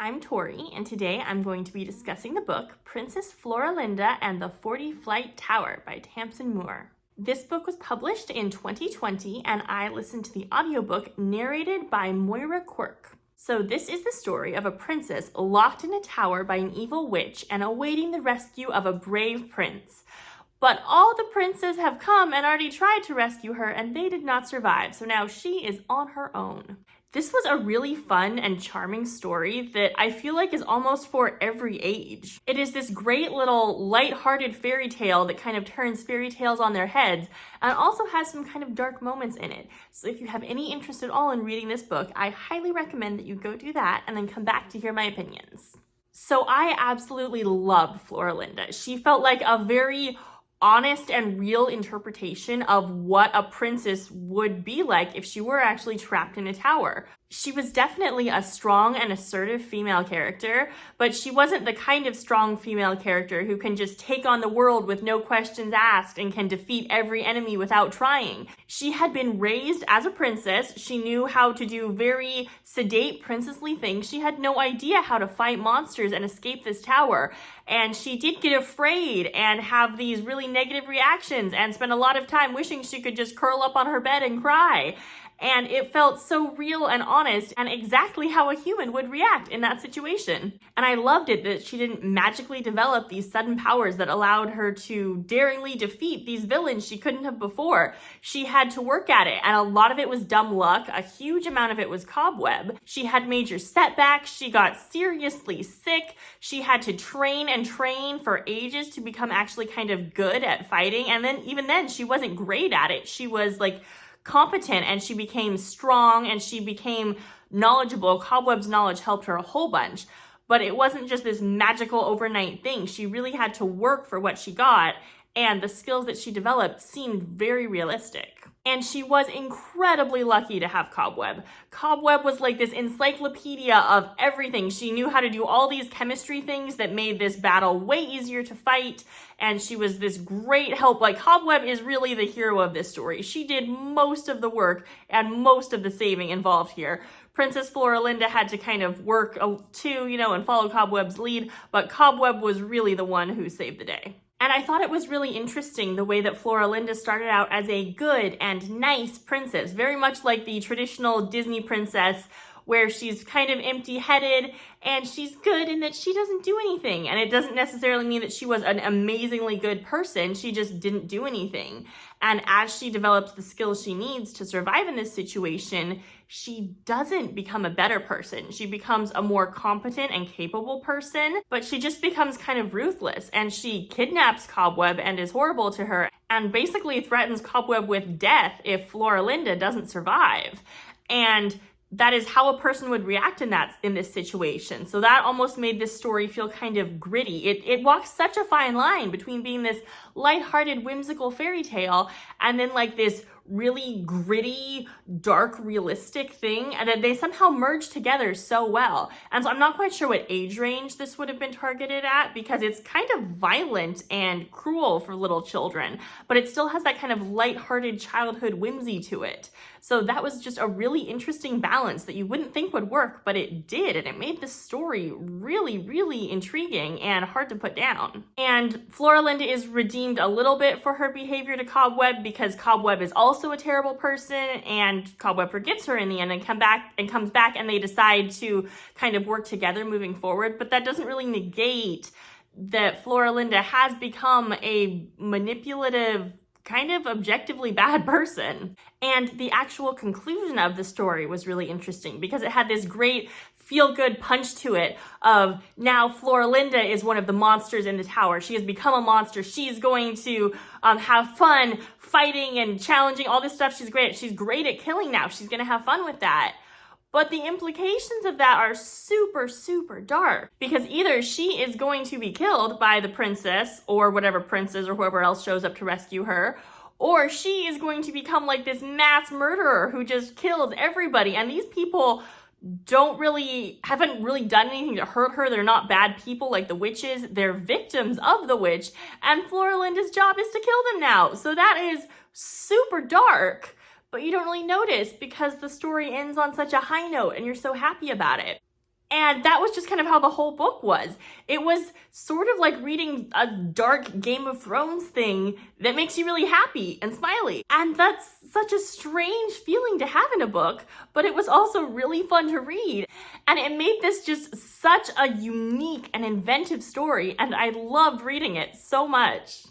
I'm Tori, and today I'm going to be discussing the book Princess Floralinda and the 40-Flight Tower by Tamsyn Muir. This book was published in 2020, and I listened to the audiobook narrated by Moira Quirk. So this is the story of a princess locked in a tower by an evil witch and awaiting the rescue of a brave prince. But all the princes have come and already tried to rescue her, and they did not survive, so now she is on her own. This was a really fun and charming story that I feel like is almost for every age. It is this great little light-hearted fairy tale that kind of turns fairy tales on their heads and also has some kind of dark moments in it. So if you have any interest at all in reading this book, I highly recommend that you go do that and then come back to hear my opinions. So I absolutely loved Floralinda. She felt like a very honest and real interpretation of what a princess would be like if she were actually trapped in a tower. She was definitely a strong and assertive female character, but she wasn't the kind of strong female character who can just take on the world with no questions asked and can defeat every enemy without trying. She had been raised as a princess. She knew how to do very sedate princessly things. She had no idea how to fight monsters and escape this tower. And she did get afraid and have these really negative reactions and spend a lot of time wishing she could just curl up on her bed and cry. And it felt so real and honest and exactly how a human would react in that situation. And I loved it that she didn't magically develop these sudden powers that allowed her to daringly defeat these villains she couldn't have before. She had to work at it, and a lot of it was dumb luck. A huge amount of it was cobweb. She had major setbacks. She got seriously sick. She had to train and train for ages to become actually kind of good at fighting. And then even then, she wasn't great at it. She was like competent, and she became strong, and she became knowledgeable. Cobweb's knowledge helped her a whole bunch, but it wasn't just this magical overnight thing. She really had to work for what she got, and the skills that she developed seemed very realistic. And she was incredibly lucky to have Cobweb. Cobweb was like this encyclopedia of everything. She knew how to do all these chemistry things that made this battle way easier to fight, and she was this great help. Like, Cobweb is really the hero of this story. She did most of the work and most of the saving involved here. Princess Floralinda had to kind of work too, and follow Cobweb's lead, but Cobweb was really the one who saved the day. And I thought it was really interesting the way that Floralinda started out as a good and nice princess, very much like the traditional Disney princess, where she's kind of empty-headed and she's good in that she doesn't do anything. And it doesn't necessarily mean that she was an amazingly good person. She just didn't do anything. And as she develops the skills she needs to survive in this situation, she doesn't become a better person. She becomes a more competent and capable person, but she just becomes kind of ruthless, and she kidnaps Cobweb and is horrible to her and basically threatens Cobweb with death if Floralinda doesn't survive. And that is how a person would react in this situation. So that almost made this story feel kind of gritty. It walks such a fine line between being this lighthearted, whimsical fairy tale and then like this really gritty, dark, realistic thing, and that they somehow merge together so well. And so I'm not quite sure what age range this would have been targeted at, because it's kind of violent and cruel for little children, but it still has that kind of lighthearted childhood whimsy to it. So that was just a really interesting balance that you wouldn't think would work, but it did, and it made this story really, really intriguing and hard to put down. And Floralinda is redeemed a little bit for her behavior to Cobweb, because Cobweb is also a terrible person, and Cobweb forgives her in the end and comes back, and they decide to kind of work together moving forward. But that doesn't really negate that Floralinda has become a manipulative, kind of objectively bad person. And the actual conclusion of the story was really interesting, because it had this great feel-good punch to it of now Floralinda is one of the monsters in the tower. She has become a monster. She's going to have fun fighting and challenging all this stuff. She's great at killing now. She's going to have fun with that. But the implications of that are super, super dark, because either she is going to be killed by the princess or whatever princess or whoever else shows up to rescue her, or she is going to become like this mass murderer who just kills everybody. And these people haven't really done anything to hurt her. They're not bad people like the witches. They're victims of the witch, and Floralinda's job is to kill them now. So that is super dark, but you don't really notice because the story ends on such a high note and you're so happy about it. And that was just kind of how the whole book was. It was sort of like reading a dark Game of Thrones thing that makes you really happy and smiley. And that's such a strange feeling to have in a book, but it was also really fun to read. And it made this just such a unique and inventive story, and I loved reading it so much.